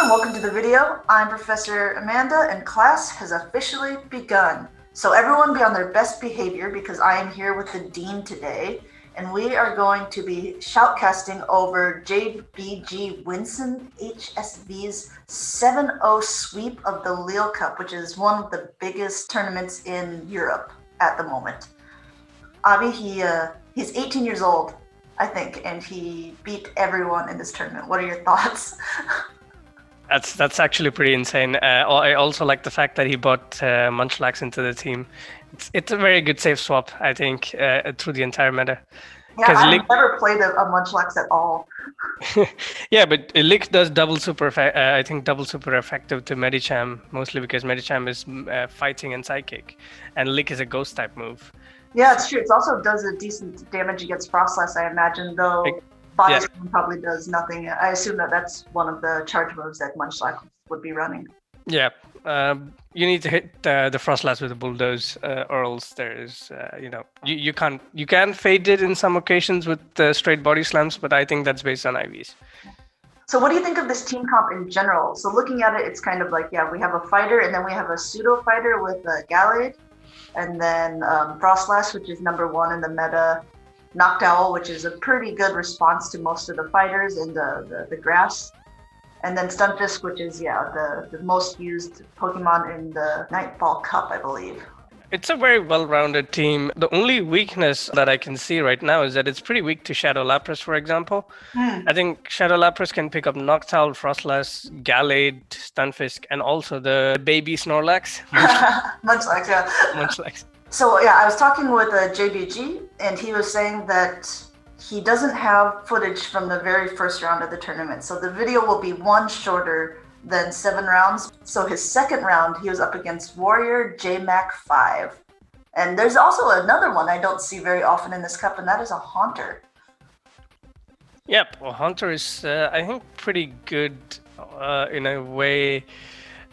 everyone, welcome to the video. I'm Professor Amanda and class has officially begun. So everyone be on their best behavior because I am here with the Dean today and we are going to be shoutcasting over JBGWinsenHSV's 7-0 sweep of the Lille Cup, which is one of the biggest tournaments in Europe at the moment. Avi, he's 18 years old, I think, and he beat everyone in this tournament. What are your thoughts? That's actually pretty insane. I also like the fact that he brought Munchlax into the team. It's a very good safe swap, I think, through the entire meta. Yeah, I've never played a Munchlax at all. Yeah, but Lick does double super effective to Medicham, mostly because Medicham is fighting and psychic, and Lick is a ghost type move. Yeah, it's true. It also does a decent damage against Froslass, I imagine, though. Body Slam probably does nothing. I assume that's one of the charge moves that Munchlax would be running. Yeah, you need to hit the Froslass with a bulldoze, or else there's, you can fade it in some occasions with straight body slams, but I think that's based on IVs. So what do you think of this team comp in general? So looking at it, it's kind of like, we have a fighter, and then we have a pseudo fighter with Gallade, and then Froslass, which is number 1 in the meta. Noctowl, which is a pretty good response to most of the fighters in the grass. And then Stunfisk, which is, the most used Pokemon in the Nightfall Cup, I believe. It's a very well-rounded team. The only weakness that I can see right now is that it's pretty weak to Shadow Lapras, for example. I think Shadow Lapras can pick up Noctowl, Froslass, Gallade, Stunfisk, and also the baby Snorlax. Munchlax, yeah. Munchlax. So I was talking with JBG, and he was saying that he doesn't have footage from the very first round of the tournament. So the video will be one shorter than 7 rounds. So his second round, he was up against Warrior JMac 5. And there's also another one I don't see very often in this cup, and that is a Haunter. Yep, well, Haunter is, I think, pretty good in a way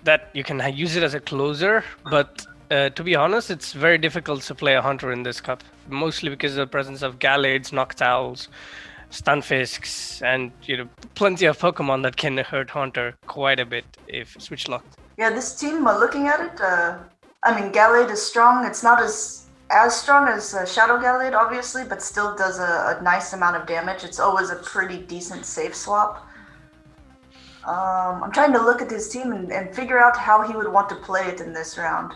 that you can use it as a closer, but to be honest, it's very difficult to play a Haunter in this cup, mostly because of the presence of Gallades, Noctowls, Stunfisks, and plenty of Pokemon that can hurt Haunter quite a bit if switch locked. Yeah, this team, looking at it, Gallade is strong. It's not as strong as Shadow Gallade, obviously, but still does a nice amount of damage. It's always a pretty decent safe swap. I'm trying to look at his team and figure out how he would want to play it in this round.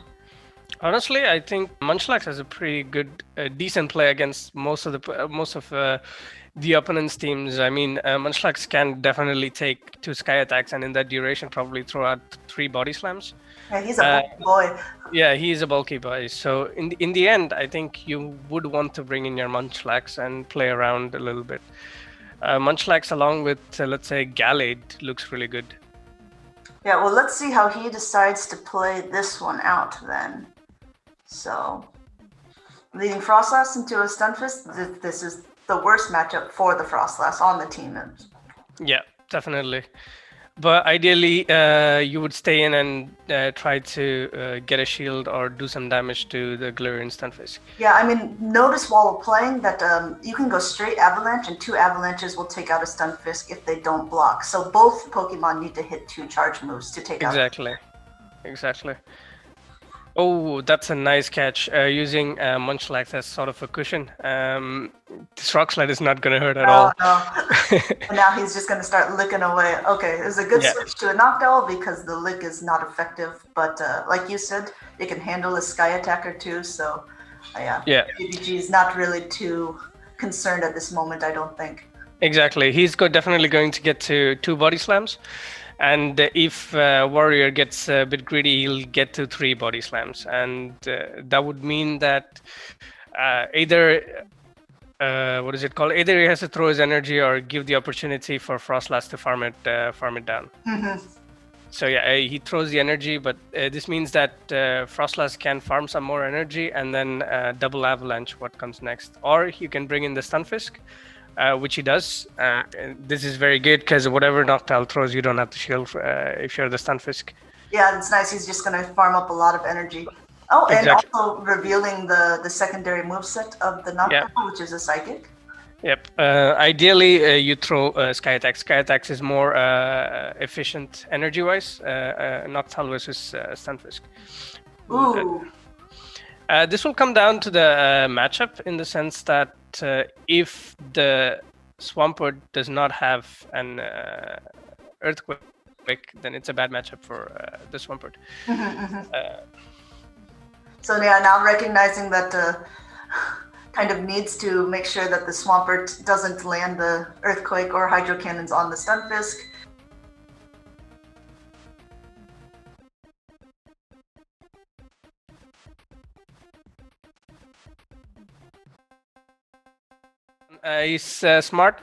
Honestly, I think Munchlax has a pretty good, decent play against most of the opponent's teams. I mean, Munchlax can definitely take 2 Sky Attacks, and in that duration, probably throw out 3 Body Slams. Yeah, he's a bulky boy. Yeah, he is a bulky boy. So in the end, I think you would want to bring in your Munchlax and play around a little bit. Munchlax, along with let's say Gallade, looks really good. Yeah, well, let's see how he decides to play this one out then. So, leading Froslass into a Stunfisk, this is the worst matchup for the Froslass on the team. Yeah, definitely. But ideally, you would stay in and try to get a shield or do some damage to the Galarian Stunfisk. Yeah, notice while playing that you can go straight Avalanche, and 2 Avalanches will take out a Stunfisk if they don't block. So both Pokemon need to hit 2 charge moves to take out. Exactly. Oh, that's a nice catch. Using Munchlax as sort of a cushion. This Rock Slide is not going to hurt at all. No. And now he's just going to start licking away. Okay, it was a good switch to a Noctowl because the lick is not effective. But like you said, it can handle a Sky Attack or 2. So JBG is not really too concerned at this moment, I don't think. Exactly. He's definitely going to get to 2 Body Slams. And if Warrior gets a bit greedy, he'll get to 3 Body Slams. And that would mean that either he has to throw his energy or give the opportunity for Froslass to farm it down. Mm-hmm. So he throws the energy, but this means that Froslass can farm some more energy and then double Avalanche what comes next. Or you can bring in the Stunfisk, which he does. This is very good because whatever Noctowl throws, you don't have to shield if you're the Stunfisk. Yeah, it's nice. He's just going to farm up a lot of energy. Oh, exactly. And also revealing the secondary moveset of the Noctowl, which is a Psychic. Yep. Ideally, you throw Sky Attack. Sky Attack is more efficient energy-wise. Noctowl versus Stunfisk. Ooh. This will come down to the matchup in the sense that if the Swampert does not have an Earthquake, then it's a bad matchup for the Swampert. So yeah, now recognizing that kind of needs to make sure that the Swampert doesn't land the Earthquake or Hydro Cannons on the Stunfisk. He's smart.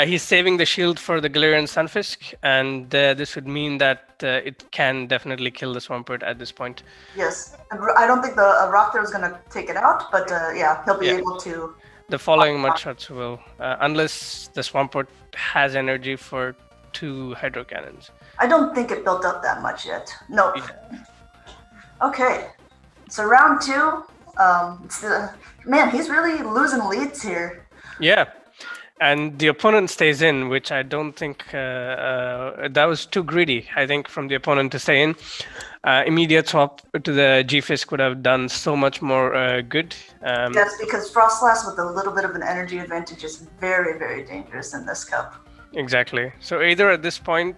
He's saving the shield for the Galarian Stunfisk, and this would mean that it can definitely kill the Swampert at this point. Yes, I don't think the Rock Throw is going to take it out, but yeah, he'll be able to. The following mud shots will, unless the Swampert has energy for 2 Hydro Cannons. I don't think it built up that much yet. Nope. Yeah. Okay, so round 2. Man, he's really losing leads here. Yeah, and the opponent stays in, which I don't think that was too greedy. I think from the opponent to stay in. Immediate swap to the G-Fisk would have done so much more good. Yes, because Froslass with a little bit of an energy advantage is very, very dangerous in this cup. Exactly. So either at this point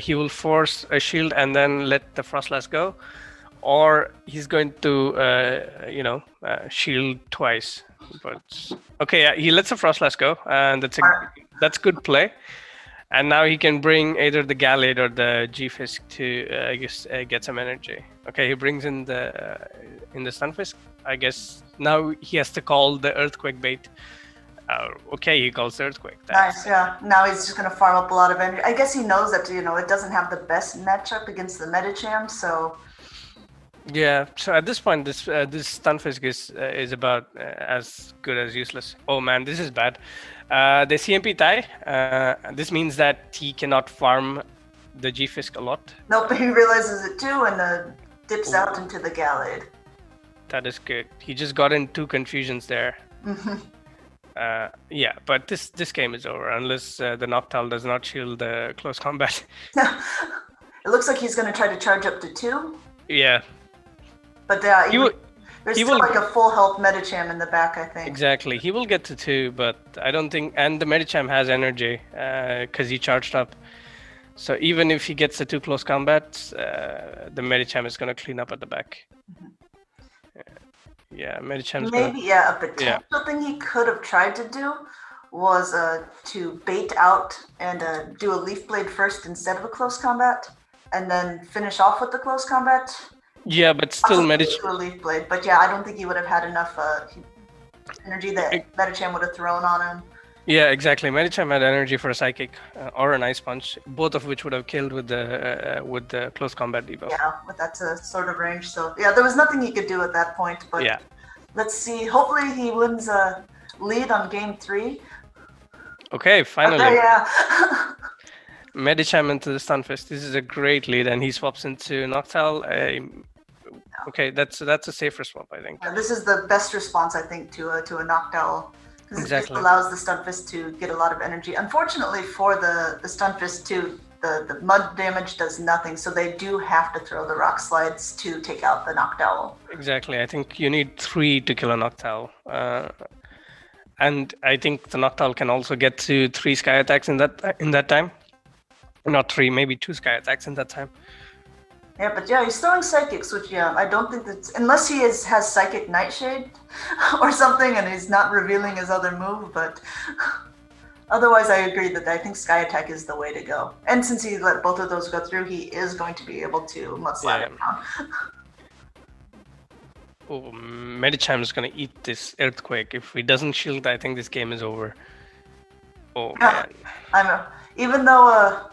he will force a shield and then let the Froslass go, or he's going to shield twice. But okay, he lets the Froslass go, and that's good play. And now he can bring either the Gallade or the G-Fisk to get some energy. Okay, he brings in the Stunfisk. I guess now he has to call the Earthquake bait. Okay, he calls the Earthquake. Nice, yeah. Now he's just going to farm up a lot of energy. I guess he knows that it doesn't have the best matchup against the Medicham, so. Yeah, so at this point, this Stunfisk is about as good as useless. Oh man, this is bad. The CMP tie. This means that he cannot farm the G-Fisk a lot. Nope, he realizes it too and dips out into the Gallade. That is good. He just got in 2 confusions there. Yeah, but this game is over unless the Noctowl does not shield the close combat. It looks like he's going to try to charge up to 2. Yeah. But there's still like a full health Medicham in the back, I think. Exactly. He will get to 2, but I don't think... And the Medicham has energy because he charged up. So even if he gets the 2 close combats, the Medicham is going to clean up at the back. Yeah, Medicham's a potential thing he could have tried to do was to bait out and do a Leaf Blade first instead of a close combat, and then finish off with the close combat. Yeah, but still Medicham. Leaf Blade, but yeah, I don't think he would have had enough energy that Medicham would have thrown on him. Yeah, exactly. Medicham had energy for a Psychic or an Ice Punch, both of which would have killed with the close combat debuff. Yeah, with that sort of range. So yeah, there was nothing he could do at that point. But yeah, let's see. Hopefully he wins a lead on game 3. Okay, finally. Okay, yeah. Medicham into the Stunfisk. This is a great lead, and he swaps into Noctowl. Okay, that's a safer swap, I think. Yeah, this is the best response, I think, to a Noctowl. Exactly. It allows the Stunfisk to get a lot of energy. Unfortunately for the Stunfisk too, the mud damage does nothing, so they do have to throw the rock slides to take out the Noctowl. Exactly. I think you need 3 to kill a Noctowl. And I think the Noctowl can also get to 3 Sky Attacks in that time. Not 3, maybe 2 Sky Attacks in that time. Yeah, but yeah, he's throwing Psychics, which I don't think that's... Unless he has Psychic Nightshade or something and he's not revealing his other move, but... Otherwise, I agree that I think Sky Attack is the way to go. And since he let both of those go through, he is going to be able to mudslide it down. Oh, Medicham is going to eat this Earthquake. If he doesn't shield, I think this game is over. Oh, man. Even though...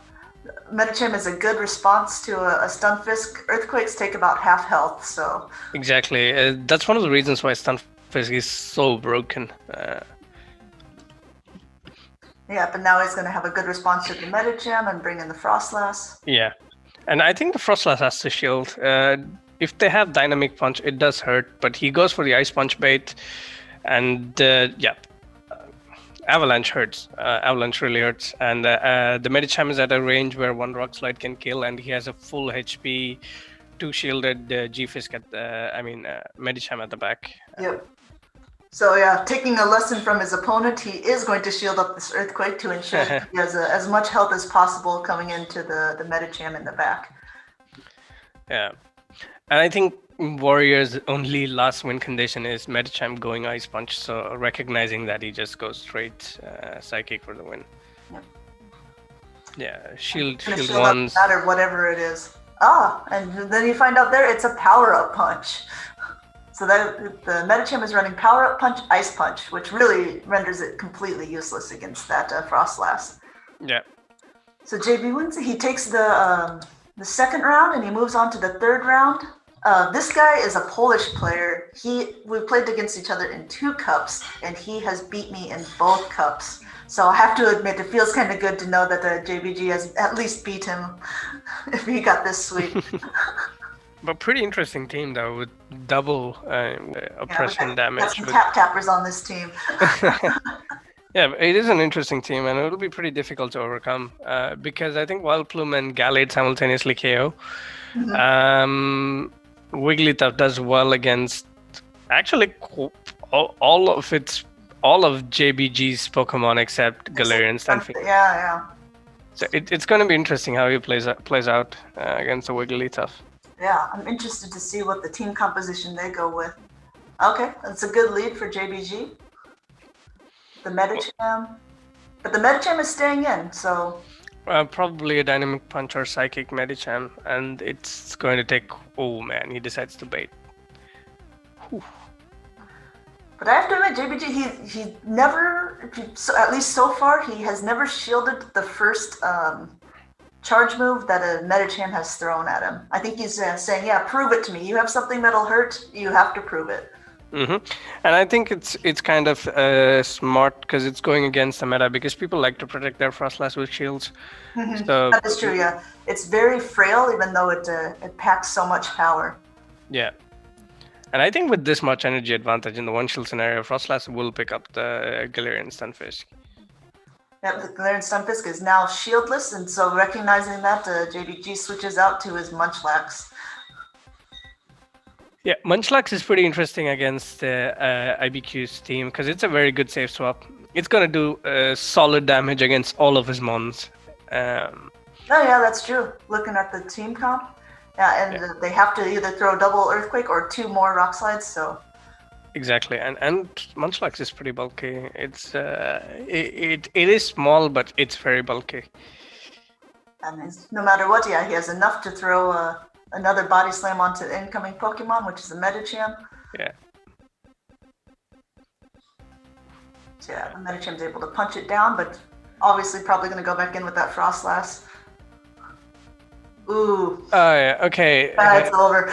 Medicham is a good response to a Stunfisk. Earthquakes take about half health, so... Exactly. That's one of the reasons why Stunfisk is so broken. Yeah, but now he's going to have a good response to the Medicham and bring in the Froslass. Yeah, and I think the Froslass has to shield. If they have Dynamic Punch, it does hurt, but he goes for the Ice Punch bait, and Avalanche hurts. Avalanche really hurts. And the Medicham is at a range where one Rock Slide can kill, and he has a full HP, 2 shielded G-Fisk at Medicham at the back. Yep. So yeah, taking a lesson from his opponent, he is going to shield up this Earthquake to ensure that he has as much health as possible coming into the Medicham in the back. Yeah. And I think Warrior's only last win condition is Medicham going Ice Punch, so recognizing that he just goes straight Psychic for the win. Yep. Yeah, shield ones. No matter whatever it is. And then you find out there it's a power-up punch. So that the Medicham is running power-up punch, Ice Punch, which really renders it completely useless against that Froslass. Yeah. So JB wins. He takes the second round and he moves on to the third round. This guy is a Polish player. We played against each other in 2 cups, and he has beat me in both cups. So I have to admit, it feels kind of good to know that JBG has at least beat him if he got this sweep. But pretty interesting team though, with double oppression damage. Got some tap-tappers on this team. Yeah, it is an interesting team, and it'll be pretty difficult to overcome because I think Wildplume and Gallade simultaneously KO. Mm-hmm. Wigglytuff does well against actually all of JBG's Pokemon except Galarian Stunfisk. Yeah. So it's going to be interesting how he plays out against the Wigglytuff. Yeah, I'm interested to see what the team composition they go with. Okay, that's a good lead for JBG. The Medicham, but the Medicham is staying in, so. Probably a Dynamic Punch or Psychic Medicham, and it's going to take. Oh man, he decides to bait. Whew. But I have to admit, JBG, he never, at least so far, he has never shielded the first charge move that a Medicham has thrown at him. I think he's saying, yeah, prove it to me. You have something that'll hurt, you have to prove it. Mm-hmm. And I think it's kind of smart because it's going against the meta, because people like to protect their Froslass with shields. Mm-hmm. So that is true, yeah. It's very frail, even though it packs so much power. Yeah. And I think with this much energy advantage in the one shield scenario, Froslass will pick up the Galarian Stunfisk. Yep, the Galarian Stunfisk is now shieldless, and so recognizing that, JBG switches out to his Munchlax. Yeah, Munchlax is pretty interesting against IBQ's team because it's a very good safe swap. It's going to do solid damage against all of his mons. Yeah, that's true. Looking at the team comp. Yeah, and they have to either throw double Earthquake or 2 more Rock Slides, so. Exactly, and Munchlax is pretty bulky. It's it is small, but it's very bulky. And no matter what, yeah, he has enough to throw another Body Slam onto the incoming Pokemon, which is a Medicham. Yeah. So yeah, the Medicham's able to punch it down, but obviously probably going to go back in with that Froslass. Ooh. Oh, yeah, okay. It's over.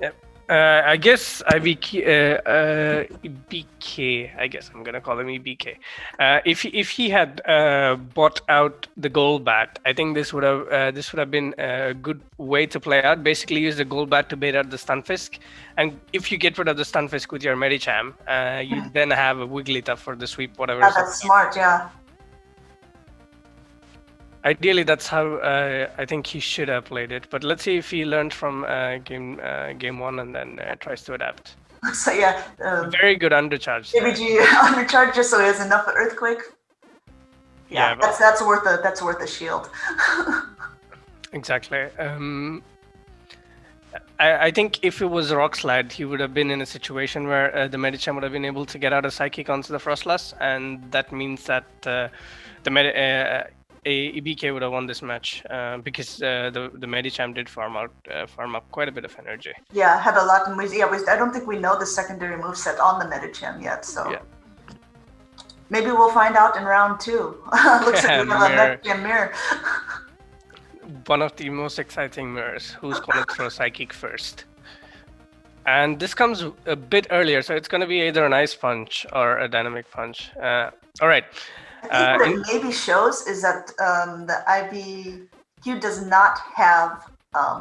Yep. I guess BK. I guess I'm gonna call him EBK. If he had bought out the Golbat, I think this would have been a good way to play out. Basically, use the Golbat to bait out the Stunfisk, and if you get rid of the Stunfisk with your Medicham, you then have a Wigglytuff for the sweep, whatever. Yeah, that's smart. Yeah. Ideally, that's how I think he should have played it. But let's see if he learned from game 1 and then tries to adapt. So yeah, very good undercharge. JBG undercharge just so he has enough Earthquake. Yeah, that's worth a shield. Exactly. I think if it was Rock Slide, he would have been in a situation where the Medicham would have been able to get out a Psychic onto the Froslass, and that means that EBK would have won this match because the Medicham did farm up quite a bit of energy. Yeah, had a lot. I don't think we know the secondary moveset on the Medicham yet, so yeah. Maybe we'll find out in round 2. Looks like we have a Medicham mirror. One of the most exciting mirrors. Who's going to throw Psychic first? And this comes a bit earlier, so it's going to be either an Ice Punch or a Dynamic Punch. All right. I think what it maybe shows is that the IBQ does not have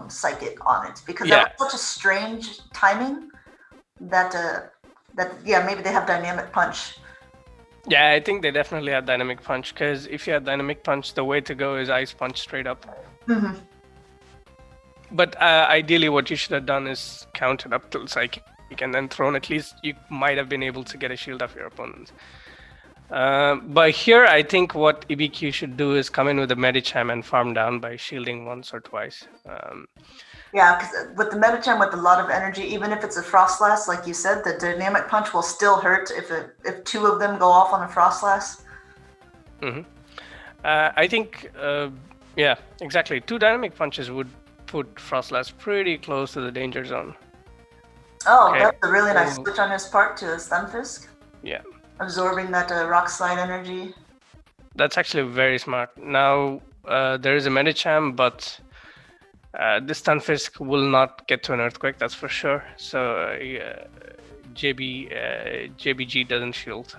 Psychic on it, because that was such a strange timing that maybe they have Dynamic Punch. Yeah, I think they definitely have Dynamic Punch, because if you have Dynamic Punch, the way to go is Ice Punch straight up. Mm-hmm. But ideally, what you should have done is counted up till Psychic and then thrown. At least you might have been able to get a shield off your opponent. But here, I think what EBQ should do is come in with a Medicham and farm down by shielding once or twice. Yeah, because with the Medicham with a lot of energy, even if it's a Froslass, like you said, the Dynamic Punch will still hurt if two of them go off on a Froslass. Mm-hmm. I think, yeah, exactly. 2 Dynamic Punches would put Froslass pretty close to the danger zone. Oh, okay. That's a really nice switch on his part to a Stunfisk. Yeah. Absorbing that Rock Slide energy. That's actually very smart. Now, there is a Medicham, but this Stunfisk will not get to an Earthquake, that's for sure. So JBG doesn't shield.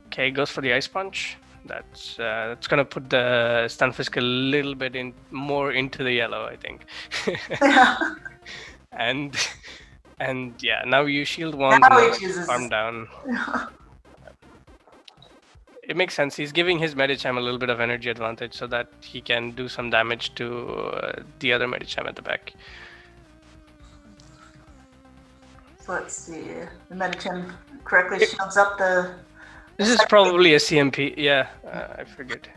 Okay, goes for the Ice Punch. That's gonna put the Stunfisk a little bit more into the yellow, I think. Yeah. and yeah, now you shield one, farm down. It makes sense. He's giving his Medicham a little bit of energy advantage so that he can do some damage to the other Medicham at the back. So let's see. The Medicham correctly shields up the... This is probably a CMP. Yeah, I figured.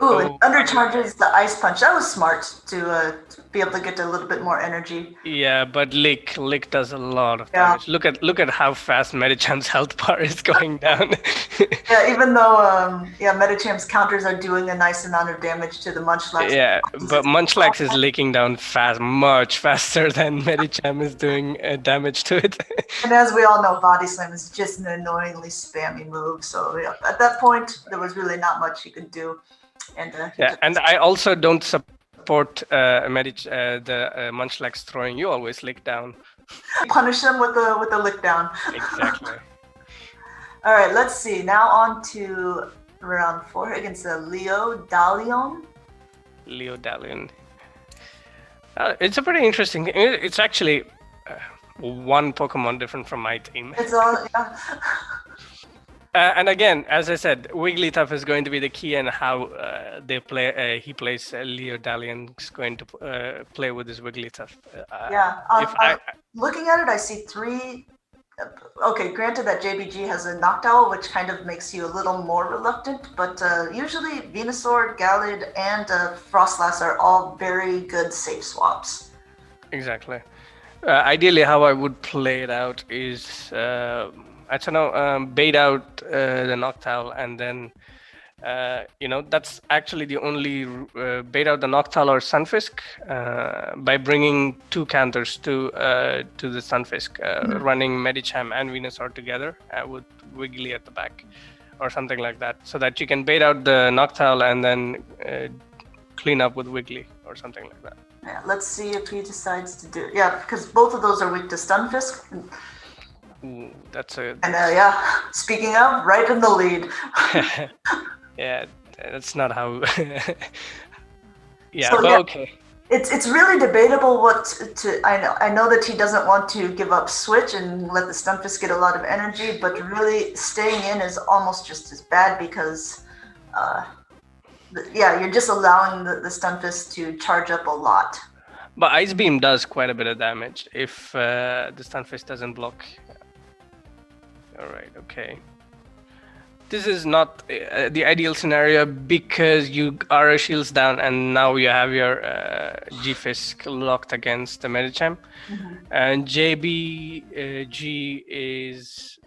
Ooh, it undercharges the Ice Punch. That was smart to be able to get a little bit more energy. Yeah, but Lick does a lot of damage. Look at how fast Medicham's health bar is going down. Yeah, even though Medicham's counters are doing a nice amount of damage to the Munchlax. Yeah, but Munchlax is licking down much faster than Medicham is doing damage to it. And as we all know, Body Slam is just an annoyingly spammy move. So yeah, at that point, there was really not much he could do. And and I also don't support the Munchlax throwing. You always lick down. Punish him with the lick down. Exactly. All right, let's see. Now on to round 4 against the Lille Dalion. Lille Dalion. It's a pretty interesting. It's actually one Pokemon different from my team. It's all. Yeah. And again, as I said, Wigglytuff is going to be the key in how they play. He plays Lille Dalion is going to play with his Wigglytuff. Looking at it, I see 3. Okay, granted that JBG has a Noctowl, which kind of makes you a little more reluctant, but usually Venusaur, Gallade, and Froslass are all very good safe swaps. Exactly. Ideally, how I would play it out is... I don't know, bait out the Noctowl, and then, that's actually the only bait out the Noctowl or Stunfisk by bringing 2 counters to the Stunfisk, running Medicham and Venusaur together with Wiggly at the back or something like that, so that you can bait out the Noctowl and then clean up with Wiggly or something like that. Yeah, let's see if he decides to do it. Yeah, because both of those are weak to Stunfisk. Ooh, that's a... And speaking of, right in the lead. Yeah, that's not how... Yeah, so, but okay. It's really debatable what to... I know that he doesn't want to give up Switch and let the Stunfisk get a lot of energy, but really staying in is almost just as bad because, you're just allowing the Stunfisk to charge up a lot. But Ice Beam does quite a bit of damage if the Stunfisk doesn't block. Alright, okay. This is not the ideal scenario because you are shields down and now you have your G-Fisk locked against the Medicham. Mm-hmm. And JBG is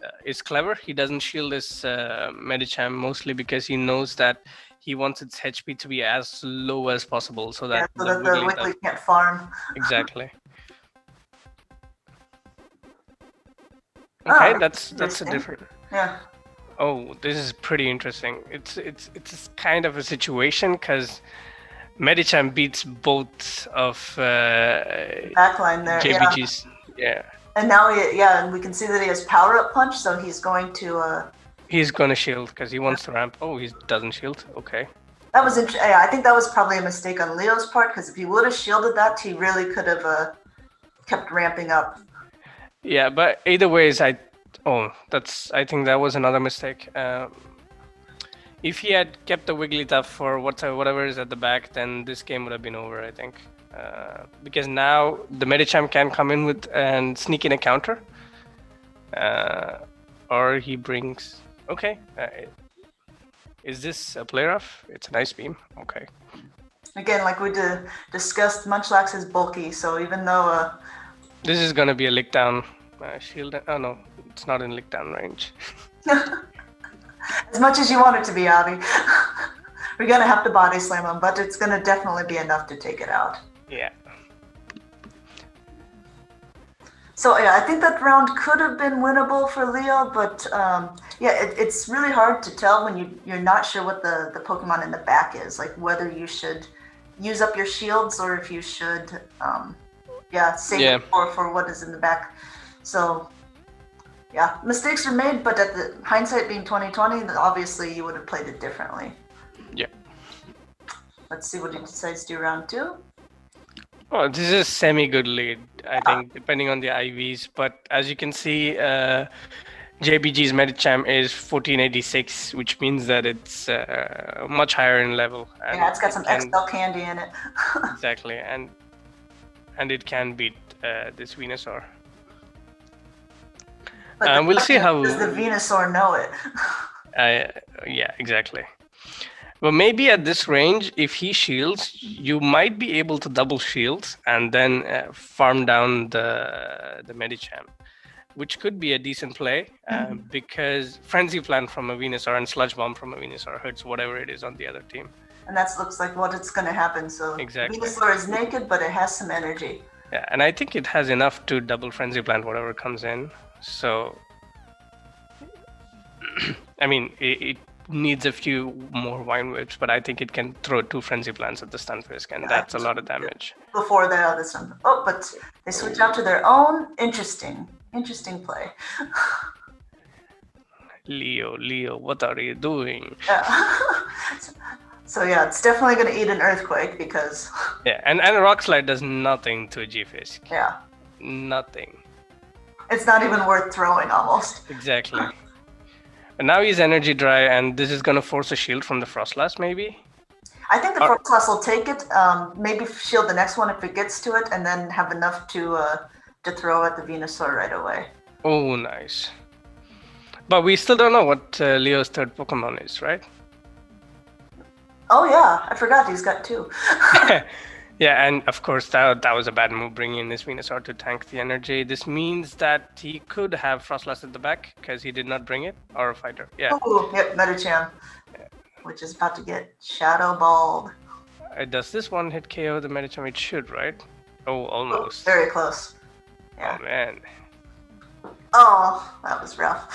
clever. He doesn't shield his Medicham mostly because he knows that he wants its HP to be as low as possible so that the Wiggly can't farm. Exactly. Okay, that's a different. Yeah. Oh, this is pretty interesting. It's kind of a situation because Medicham beats both of backline there. JBG's. Yeah. And now and we can see that he has power up punch, so he's going to. He's gonna shield because he wants to ramp. Oh, he doesn't shield. Okay. That was interesting. Yeah, I think that was probably a mistake on Leo's part because if he would have shielded that, he really could have kept ramping up. Yeah, but either ways, I Oh, I think that was another mistake. If he had kept the Wigglytuff for whatever is at the back, then this game would have been over, I think. Because now the Medicham can come in with and sneak in a counter. Or he brings... Okay. Is this a play rough? It's an Ice Beam. Okay. Again, like we discussed, Munchlax is bulky, so even though... This is going to be a lick down shield. Oh no, it's not in lick down range. As much as you want it to be, Avi. We're going to have to body slam him, but it's going to definitely be enough to take it out. Yeah. So yeah, I think that round could have been winnable for Leo, but it's really hard to tell when you're not sure what the Pokemon in the back is, like whether you should use up your shields or if you should save it for what is in the back. So yeah, mistakes are made, but at the hindsight being 2020, obviously you would have played it differently. Yeah. Let's see what he decides to do round 2. Oh, this is a semi-good lead, I think, depending on the IVs. But as you can see, JBG's Medicham is 1486, which means that it's much higher in level. And yeah, it's got some XL candy in it. Exactly, and it can beat this Venusaur. We'll see how... Does the Venusaur know it? Yeah, exactly. But maybe at this range, if he shields, you might be able to double shields and then farm down the Medicham, which could be a decent play because Frenzy Plant from a Venusaur and Sludge Bomb from a Venusaur hurts whatever it is on the other team. And that looks like what it's going to happen. So exactly. Venusaur is naked, but it has some energy. Yeah, and I think it has enough to double Frenzy Plant whatever comes in. So, I mean, it needs a few more Vine Whips, but I think it can throw 2 Frenzy Plants at the Stunfisk, and that's a lot of damage. Before the other Stun. Oh, but they switch out to their own. Interesting play. Leo, what are you doing? Yeah. So yeah, it's definitely going to eat an Earthquake because... Yeah, and Rock Slide does nothing to G-Fisk. Yeah. Nothing. It's not even worth throwing, almost. Exactly. And now he's Energy Dry, and this is going to force a shield from the Froslass, maybe? I think the Froslass will take it, maybe shield the next one if it gets to it, and then have enough to throw at the Venusaur right away. Oh, nice. But we still don't know what Leo's third Pokemon is, right? Oh yeah, I forgot he's got 2. Yeah, and of course that was a bad move, bringing in this Venusaur to tank the energy. This means that he could have Froslass at the back because he did not bring it, or a fighter. Yeah. Oh, yep, Medicham, which is about to get Shadow Balled. Does this one hit KO the Medicham? It should, right? Oh, almost. Oh, very close. Yeah. Oh man. Oh, that was rough.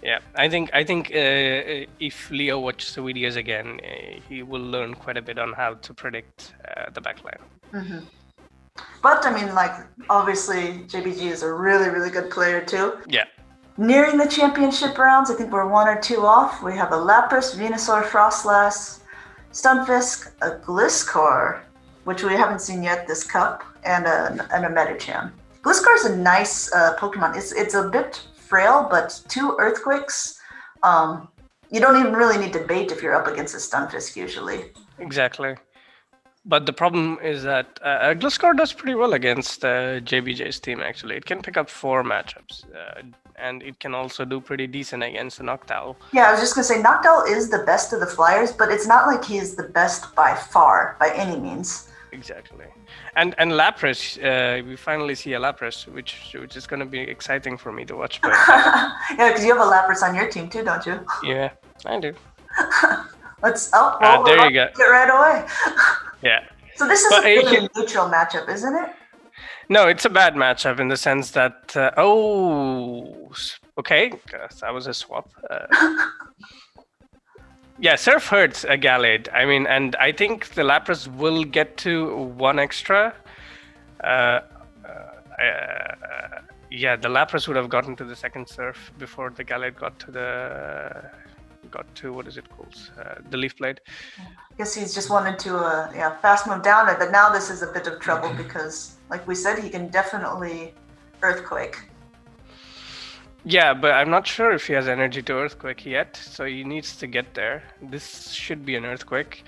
Yeah, I think if Leo watches the videos again, he will learn quite a bit on how to predict the backline. Mm-hmm. But I mean, like, obviously JBG is a really, really good player too. Yeah. Nearing the championship rounds, I think we're 1 or 2 off. We have a Lapras, Venusaur, Froslass, Stunfisk, a Gliscor, which we haven't seen yet this cup, and a Medicham. Gliscor is a nice Pokemon. It's a bit frail, but 2 Earthquakes, you don't even really need to bait if you're up against a Stunfisk usually. Exactly. But the problem is that Gliscor does pretty well against JBJ's team, actually. It can pick up 4 matchups, and it can also do pretty decent against the Noctowl. Yeah, I was just going to say, Noctowl is the best of the flyers, but it's not like he's the best by far, by any means. Exactly. And Lapras, we finally see a Lapras, which is going to be exciting for me to watch. But, yeah, because you have a Lapras on your team too, don't you? Yeah, I do. There you go. Get right away. Yeah. So this is a really neutral matchup, isn't it? No, it's a bad matchup in the sense that... okay, that was a swap. Yeah, Surf hurts a Gallade. I mean, and I think the Lapras will get to 1 extra. Yeah, the Lapras would have gotten to the second Surf before the Gallade got to what is it called? The Leaf Blade. I guess he's just wanted to fast move down it, but now this is a bit of trouble because, like we said, he can definitely Earthquake. Yeah, but I'm not sure if he has energy to Earthquake yet, so he needs to get there. This should be an Earthquake.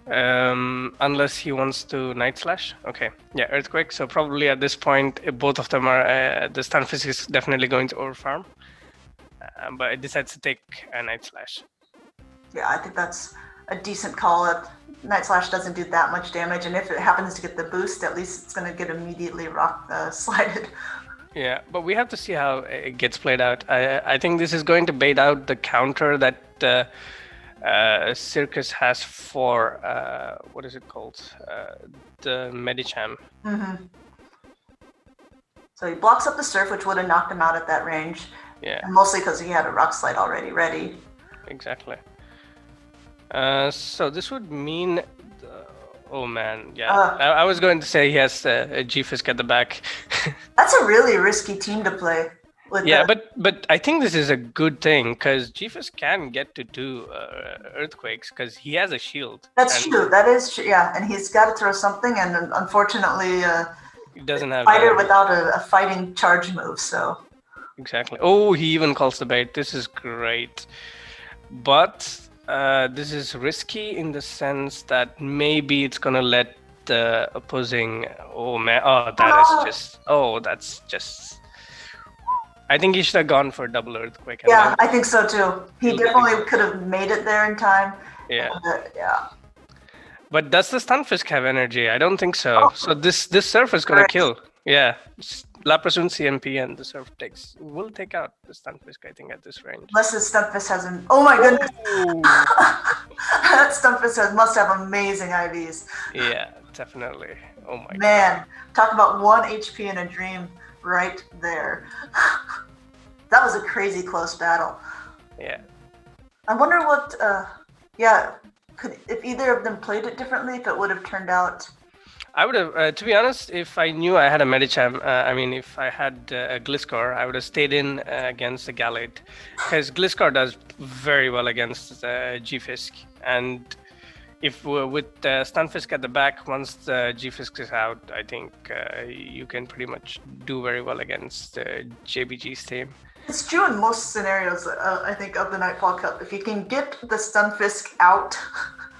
Unless he wants to Night Slash. Okay, yeah, Earthquake. So probably at this point, both of them are. The Stunfisk is definitely going to overfarm, but it decides to take a Night Slash. Yeah, I think that's a decent call. Night Slash doesn't do that much damage, and if it happens to get the boost, at least it's going to get immediately slided. Yeah, but we have to see how it gets played out. I think this is going to bait out the counter that Circus has for what is it called? The Medicham. Mm-hmm. So he blocks up the Surf, which would have knocked him out at that range. Yeah. And mostly because he had a Rock Slide already ready. Exactly. So this would mean, oh man, yeah. I was going to say he has a G-Fisk at the back. That's a really risky team to play. Yeah, but I think this is a good thing because G-Fisk can get to do Earthquakes because he has a shield. That's true. That is true. Yeah, and he's got to throw something, and unfortunately, he doesn't have fighter without a fighting charge move. So exactly. Oh, he even calls the bait. This is great, but this is risky in the sense that maybe it's gonna let the opposing. Oh man! Oh, that's just. I think he should have gone for double Earthquake. Yeah, I think so too. He definitely could have made it there in time. Yeah. Yeah. But does the Stunfisk have energy? I don't think so. Oh. So this Surf is gonna kill. Yeah. Lapras and CMP and the Surf will take out the Stunfisk, I think, at this range. Unless the Stunfisk hasn't. Oh my goodness. That Stunfisk must have amazing IVs. Yeah, definitely. Oh my god. Man, talk about 1 HP in a dream right there. That was a crazy close battle. Yeah. I wonder what, if either of them played it differently, if it would have turned out. I would have, to be honest, if I knew I had a Medicham, if I had a Gliscor, I would have stayed in against the Gallade. Because Gliscor does very well against G-Fisk. And if with Stunfisk at the back, once the G-Fisk is out, I think you can pretty much do very well against JBG's team. It's true in most scenarios, I think, of the Nightfall Cup. If you can get the Stunfisk out,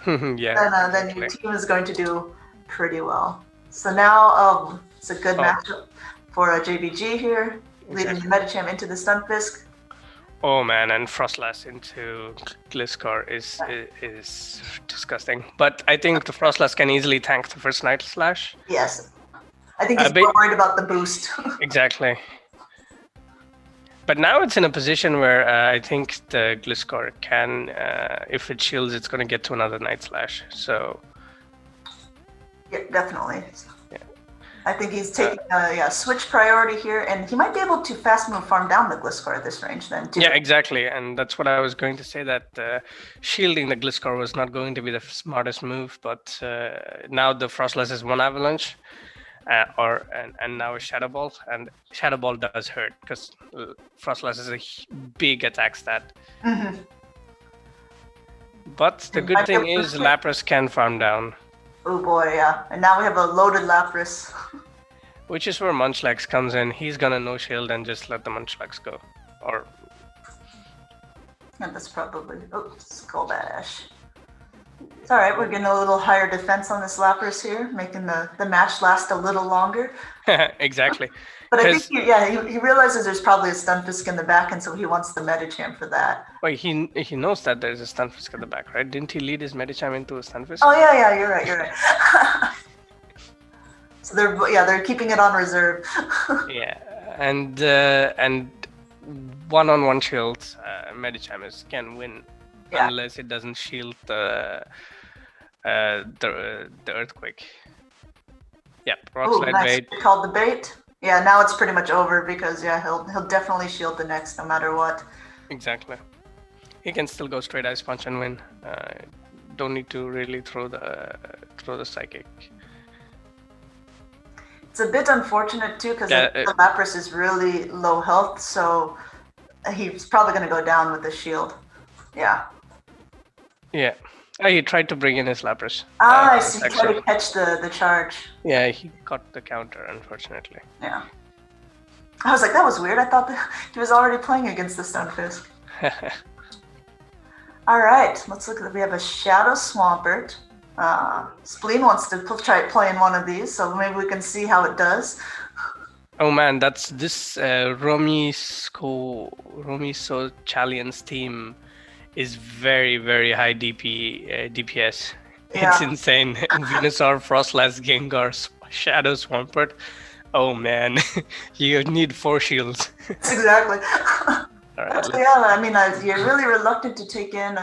yeah, then your team is going to do pretty well. So now it's a good matchup for JBG here, leading the Medicham into the Stunfisk. Oh man, and Froslass into Gliscor is disgusting. But I think the Froslass can easily tank the first Night Slash. Yes. I think he's more worried about the boost. Exactly. But now it's in a position where I think the Gliscor can, if it shields, it's going to get to another Night Slash. So. Yeah, definitely. Yeah. I think he's taking switch priority here, and he might be able to fast move farm down the Gliscor at this range then too. Yeah, exactly, and that's what I was going to say, that shielding the Gliscor was not going to be the smartest move, but now the Froslass is one Avalanche, and now a Shadow Ball, and Shadow Ball does hurt because Froslass is a big attack stat. Mm-hmm. But the good thing is Lapras can farm down. Oh boy, yeah. And now we have a loaded Lapras. Which is where Munchlax comes in. He's gonna no shield and just let the Munchlax go. Or... Yeah, that's probably... Oh, Skull Bash. It's alright, we're getting a little higher defense on this Lapras here, making the match last a little longer. Exactly. But I think, he realizes there's probably a Stunfisk in the back, and so he wants the Medicham for that. Wait, he knows that there's a Stunfisk at the back, right? Didn't he lead his Medicham into a Stunfisk? Oh yeah, you're right. So they're keeping it on reserve. Yeah, and one-on-one shield, Medicham can win unless it doesn't shield the Earthquake. Yeah, Rock Slide bait. Called the bait. Yeah, now it's pretty much over because he'll definitely shield the next no matter what. Exactly. He can still go straight Ice Punch and win. Don't need to really throw the Psychic. It's a bit unfortunate too because the Lapras is really low health, so he's probably going to go down with the shield. Yeah. Yeah. He tried to bring in his Lapras. I see. He tried to catch the charge. Yeah, he got the counter, unfortunately. Yeah. I was like, that was weird. I thought that he was already playing against the Stunfisk. All right, let's look at. We have a Shadow Swampert. Spleen wants to try playing one of these, so maybe we can see how it does. Oh man, that's this Romy Chalian's team is very, very high DPS. Yeah. It's insane. Venusaur, Froslass, Gengar, Shadow Swampert. Oh man, you need 4 shields. Exactly. All right, Yeah, I mean, you're really reluctant to take in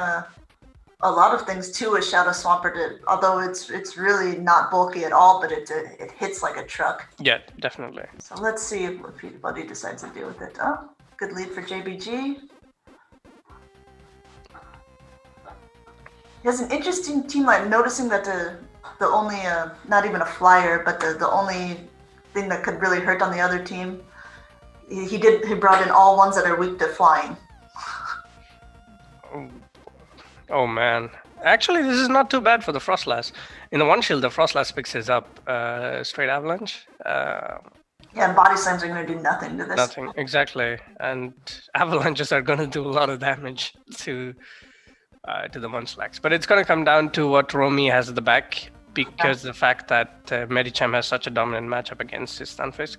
a lot of things too with Shadow Swampert, although it's really not bulky at all, but it hits like a truck. Yeah, definitely. So let's see what he decides to do with it. Oh, good lead for JBG. He has an interesting team line, noticing that the only, not even a flyer, but the only thing that could really hurt on the other team, he brought in all ones that are weak to flying. Oh man. Actually, this is not too bad for the Froslass. In the one shield, the Froslass picks his up straight avalanche. Yeah, and body slams are going to do nothing to this. Nothing, exactly. And avalanches are going to do a lot of damage to the Munchlax. But it's going to come down to what Romy has at the back, because the fact that Medicham has such a dominant matchup against his Stunfisk.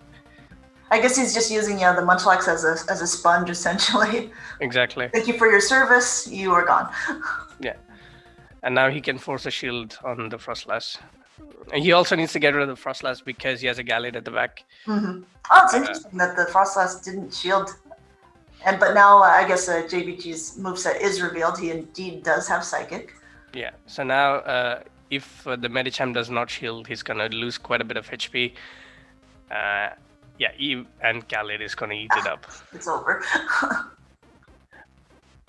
I guess he's just using the Munchlax as a sponge, essentially. Exactly. Thank you for your service. You are gone. Yeah. And now he can force a shield on the Froslass. He also needs to get rid of the Froslass because he has a Gallade at the back. Mm-hmm. Oh, it's interesting that the Froslass didn't shield. But now I guess JBG's moveset is revealed. He indeed does have Psychic. Yeah. So now if the Medicham does not shield, he's going to lose quite a bit of HP. Yeah, and Gallade is going to eat it up. It's over.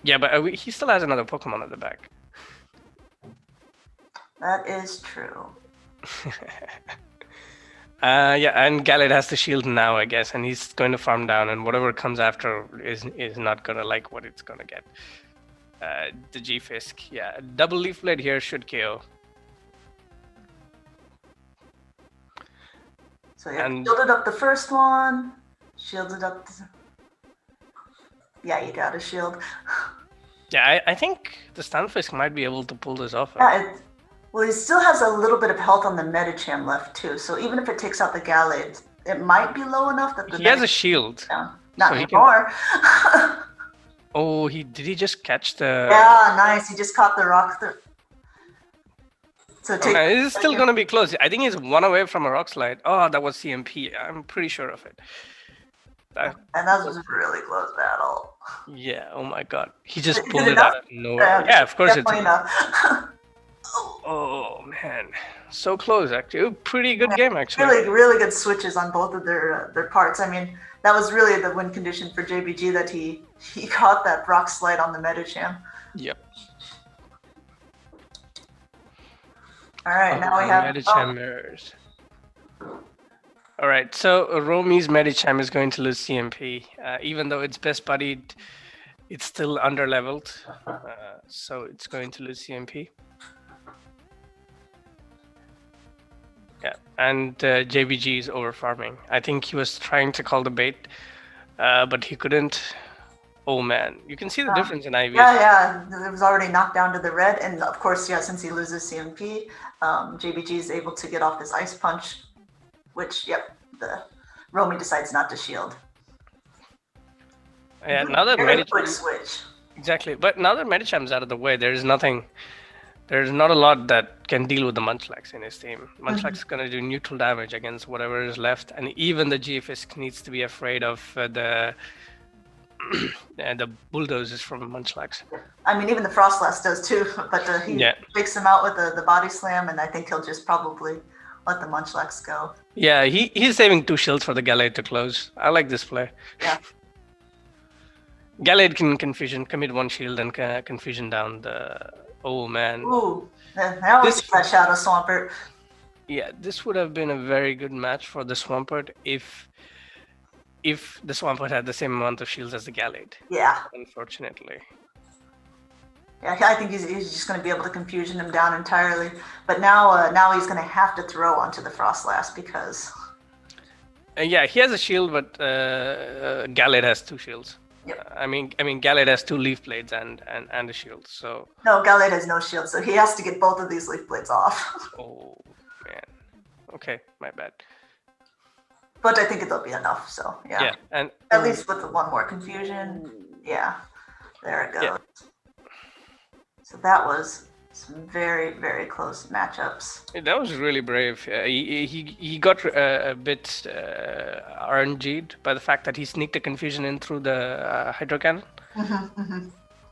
Yeah, but he still has another Pokemon at the back. That is true. Yeah, and Gallade has the shield now, I guess, and he's going to farm down, and whatever comes after is not going to like what it's going to get. The G-Fisk, yeah. Double Leaf Blade here should KO. So yeah, shielded up the first one, shielded up yeah, you got a shield. Yeah, I think the Stunfisk might be able to pull this off. Yeah, well, he still has a little bit of health on the Medicham left too, so even if it takes out the Gallade, it might be low enough that the he has a shield. Yeah, not so anymore. Oh, did he just catch the... Yeah, nice. He just caught the rock. So it is still going to be close. I think he's 1 away from a rock slide. Oh, that was CMP. I'm pretty sure of it. And that was a really close battle. Yeah, oh my god. He just pulled it out of nowhere. Yeah, of course it's enough. Oh man, so close actually. Pretty good game actually. Really, really good switches on both of their parts. I mean, that was really the win condition for JBG, that he caught that rock slide on the Medicham. Yep. All right, now we have Medicham. All right, so Romy's Medicham is going to lose CMP. Even though it's best buddied, it's still under-leveled, so it's going to lose CMP. Yeah, and JBG is over-farming. I think he was trying to call the bait, but he couldn't. Oh man, you can see the difference in IV. Yeah, it was already knocked down to the red, and of course, yeah, since he loses CMP, JBG is able to get off this Ice Punch, which, yep, the Romy decides not to shield. Yeah, now that Medicham... switch. Exactly, but now that Medicham's out of the way, there's not a lot that can deal with the Munchlax in his team. Munchlax is going to do neutral damage against whatever is left, and even the G-Fisk needs to be afraid of the bulldozers from Munchlax. I mean, even the Froslass does too, but he takes him out with the body slam, and I think he'll just probably let the Munchlax go. Yeah, he's saving 2 shields for the Gallade to close. I like this play. Yeah. Gallade can commit 1 shield and confusion down the... Oh man. Ooh, I always that Shadow Swampert. Yeah, this would have been a very good match for the Swampert if the Swampert had the same amount of shields as the Gallade. Yeah. Unfortunately. Yeah, I think he's just going to be able to confusion him down entirely. But now he's going to have to throw onto the Froslass because... Yeah, he has a shield, but Gallade has 2 shields. Yep. I mean, Gallade has 2 leaf blades and a shield. So. No, Gallade has no shield, so he has to get both of these leaf blades off. Oh man. Okay, my bad. But I think it'll be enough. So yeah. Yeah, and at least with the one more confusion. Yeah. There it goes. Yeah. So that was some very, very close matchups. That was really brave. He got a bit RNG'd by the fact that he sneaked a confusion in through the Hydro Cannon.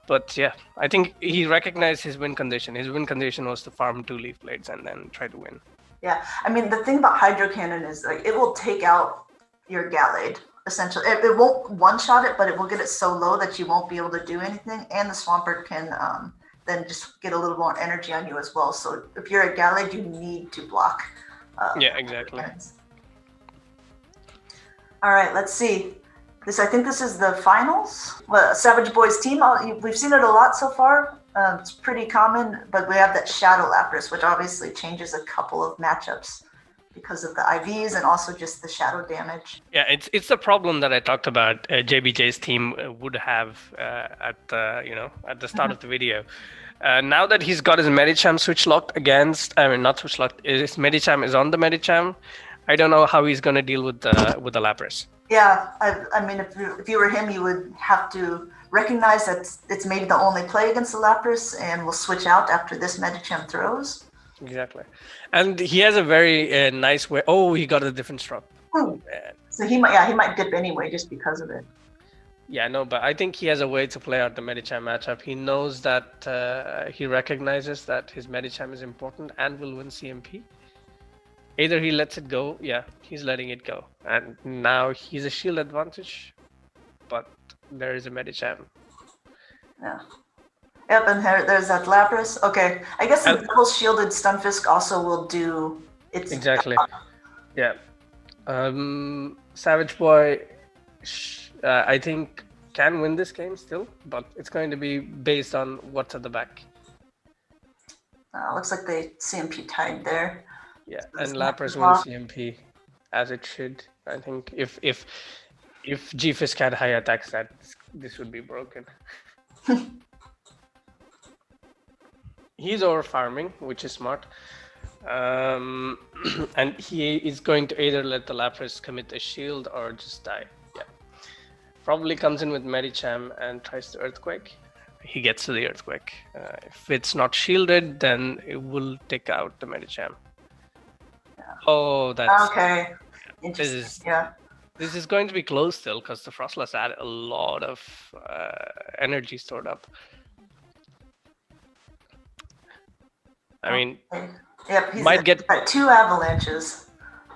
But yeah, I think he recognized his win condition. His win condition was to farm 2 leaf blades and then try to win. Yeah, I mean, the thing about Hydro Cannon is like it will take out your Gallade. Essentially, it won't one-shot it, but it will get it so low that you won't be able to do anything. And the Swampert can then just get a little more energy on you as well. So if you're a Gallade, you need to block. Yeah, exactly. All right, let's see. I think this is the finals. Well, Savage Boys team. We've seen it a lot so far. It's pretty common, but we have that Shadow Lapras, which obviously changes a couple of matchups because of the IVs and also just the shadow damage. Yeah, it's the problem that I talked about. JBJ's team would have at the start of the video. Now that he's got his Medicham switch locked against, not switch locked, his Medicham is on the Medicham. I don't know how he's going to deal with the Lapras. Yeah, I mean, if you were him, you would have to recognize that it's maybe the only play against the Lapras and will switch out after this Medicham throws. Exactly. And he has a very nice way. Oh, he got a different struck. Oh, so he might dip anyway just because of it. Yeah, no, but I think he has a way to play out the Medicham matchup. He knows that he recognizes that his Medicham is important and will win CMP. Either he lets it go, yeah, he's letting it go. And now he's a shield advantage, but there is a Medicham. Yeah. Yep, and there's that Lapras. Okay, I guess the double shielded Stunfisk also will do its... Exactly. Yeah. Savage Boy, I think, can win this game still, but it's going to be based on what's at the back. Looks like they CMP tied there. Yeah, and Lapras wins CMP as it should. I think if G-Fisk had high attack stats, this would be broken. He's over farming, which is smart. And he is going to either let the Lapras commit a shield or just die. Yeah. Probably comes in with Medicham and tries to Earthquake. He gets to the Earthquake. If it's not shielded, then it will take out the Medicham. Oh, that's okay. Interesting. This is going to be close still because the Froslass had a lot of energy stored up. I mean, yep, he's might get 2 avalanches.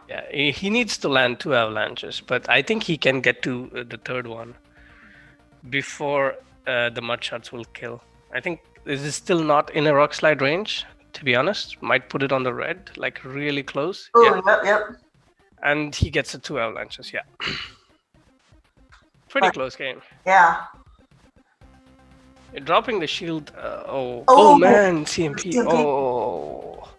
Yeah, he needs to land 2 avalanches, but I think he can get to the 3rd one before the mud shots will kill. I think this is still not in a rock slide range. To be honest, might put it on the red, like really close. Oh, yep. And he gets the 2 avalanches, yeah. Pretty close game. Yeah. Dropping the shield. Oh man, CMP. Oh.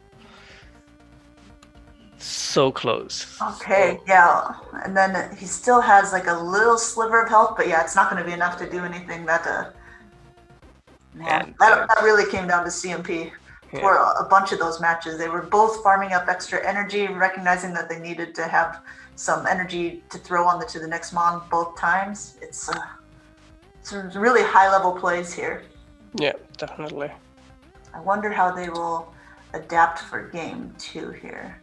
So close. Okay, yeah. And then he still has like a little sliver of health, but yeah, it's not going to be enough to do anything. That really came down to CMP. For a bunch of those matches, they were both farming up extra energy, recognizing that they needed to have some energy to throw on to the next mon both times. It's some really high level plays here. Yeah, definitely. I wonder how they will adapt for game 2 here.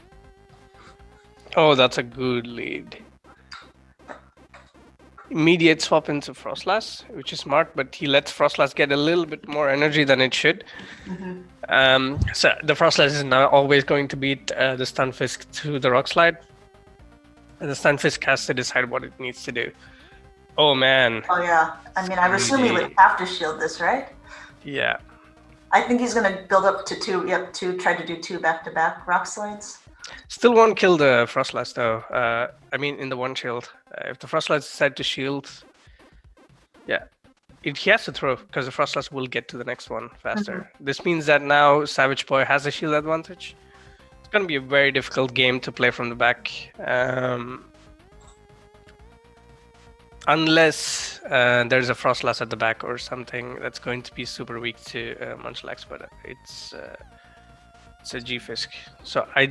Oh, that's a good lead. Immediate swap into Froslass, which is smart, but he lets Froslass get a little bit more energy than it should. So the Froslass is now always going to beat the Stunfisk to the rock slide. And the Stunfisk has to decide what it needs to do. Oh man. Oh yeah. I mean, I assume he would have to shield this, right? Yeah. I think he's going to build up to 2. Yep, try to do 2 back-to-back rock slides. Still won't kill the Froslass though. I mean, in the one shield. If the Froslass decide to shield, yeah, he has to throw because the Froslass will get to the next one faster. This means that now Savage Boy has a shield advantage. It's going to be a very difficult game to play from the back. Unless there's a Froslass at the back or something that's going to be super weak to Munchlax, but it's a G-Fisk. So I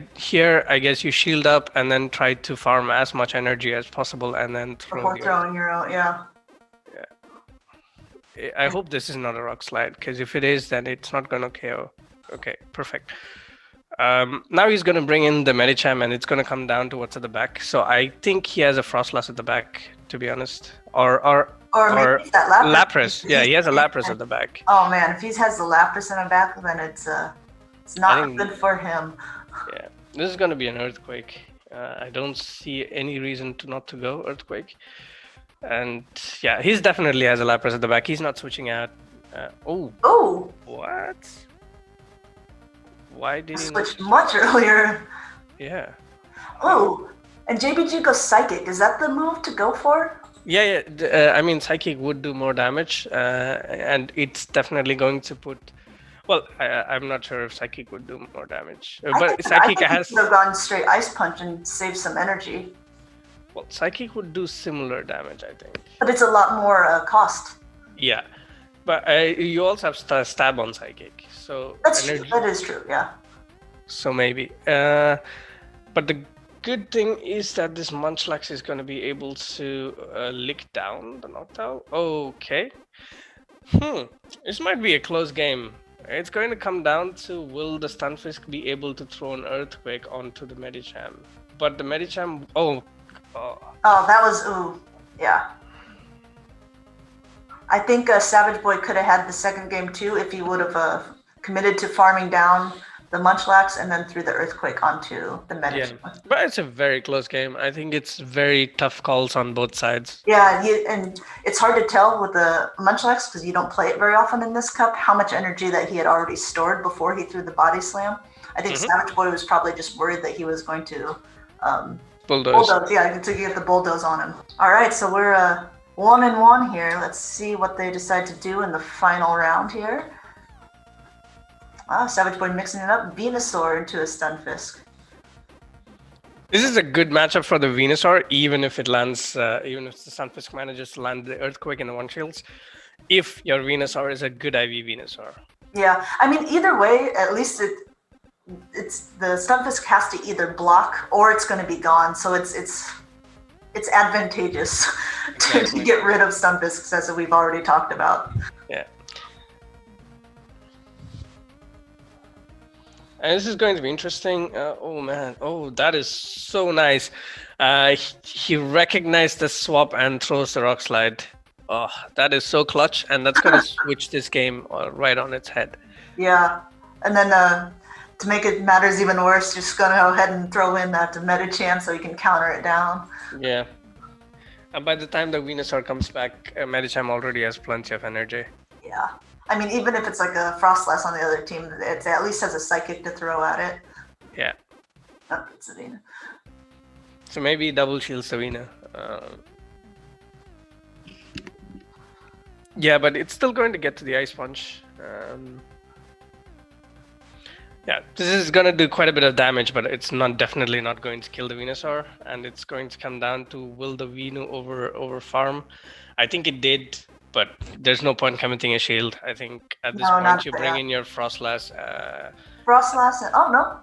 guess you shield up and then try to farm as much energy as possible and then throw Before the throwing your own, yeah. I hope this is not a rock slide, because if it is, then it's not gonna KO. Okay, perfect. Now he's gonna bring in the Medicham, and it's gonna come down to what's at the back. So I think he has a Froslass at the back, to be honest, or maybe it's that Lapras. Yeah, he has a Lapras at the back. Oh man, if he has the Lapras in the back, then it's not good for him. Yeah, this is gonna be an Earthquake. I don't see any reason not to go Earthquake. And yeah, he's definitely has a Lapras at the back. He's not switching out. Oh! What? Why did he switch much earlier? Yeah. Oh, and JBG goes Psychic. Is that the move to go for? Yeah. I mean, Psychic would do more damage, and it's definitely going to put. Well, I'm not sure if Psychic would do more damage, but Psychic has. He could have gone straight Ice Punch and saved some energy. Well, Psychic would do similar damage, I think. But it's a lot more cost. Yeah, but you also have stab on Psychic, so that's true. That is true. Yeah. So maybe, but the good thing is that this Munchlax is going to be able to lick down the Noctowl. Okay. This might be a close game. It's going to come down to, will the Stunfisk be able to throw an Earthquake onto the Medicham? But the Medicham, Oh, that was yeah. I think Savage Boy could have had the second game too if he would have committed to farming down the Munchlax and then threw the Earthquake onto the Medicham. Yeah, but it's a very close game. I think it's very tough calls on both sides. Yeah, and it's hard to tell with the Munchlax because you don't play it very often in this cup how much energy that he had already stored before he threw the Body Slam. I think Savage Boy was probably just worried that he was going to bulldoze. Yeah, to get the bulldoze on him. All right, so we're 1-1 here. Let's see what they decide to do in the final round here. Savage Boy mixing it up. Venusaur into a Stunfisk. This is a good matchup for the Venusaur, even if it lands, even if the Stunfisk manages to land the Earthquake in the one-shields. If your Venusaur is a good IV Venusaur. Yeah, I mean, either way, at least it's the Stunfisk has to either block or it's going to be gone. So it's advantageous to get rid of Stunfisks, as we've already talked about. Yeah. And this is going to be interesting. Oh man, that is so nice. He recognized the swap and throws the Rock Slide. Oh, that is so clutch, and that's going to switch this game right on its head. Yeah, and then to make it matters even worse, just going to go ahead and throw in that Medicham so you can counter it down. Yeah. And by the time the Venusaur comes back, Medicham already has plenty of energy. Yeah. I mean, even if it's like a Froslass on the other team, it at least has a Psychic to throw at it. Yeah. Oh, it's Savina. So maybe double shield Savina. Yeah, but it's still going to get to the Ice Punch. Yeah, this is going to do quite a bit of damage, but it's definitely not going to kill the Venusaur. And it's going to come down to, will the Venu over farm? I think it did. But there's no point committing a shield. I think at this point you bring in your Froslass. Froslass.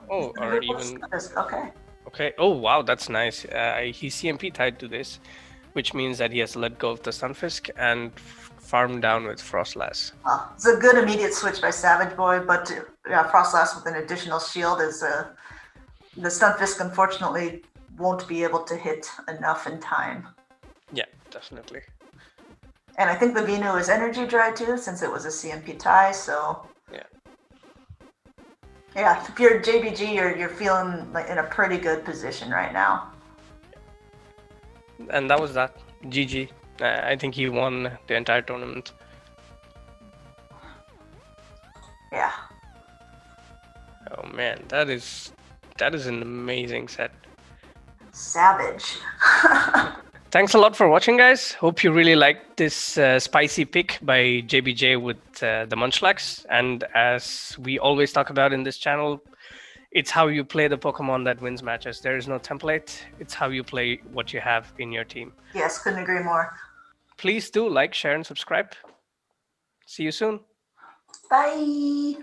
Or even. Okay. Okay. Oh wow, that's nice. He's CMP tied to this, which means that he has to let go of the Stunfisk and farm down with Froslass. It's a good immediate switch by Savage Boy, but Froslass with an additional shield is the Stunfisk unfortunately won't be able to hit enough in time. Yeah, definitely. And I think the Venu is energy dry too, since it was a CMP tie. So yeah, if you're JBG, you're feeling like in a pretty good position right now. And that was that. GG. I think he won the entire tournament. Yeah. Oh man, that is an amazing set. Savage. Thanks a lot for watching, guys. Hope you really liked this spicy pick by JBJ with the Munchlax. And as we always talk about in this channel, it's how you play the Pokemon that wins matches. There is no template. It's how you play what you have in your team. Yes, couldn't agree more. please do like, share, and subscribe. See you soon. Bye.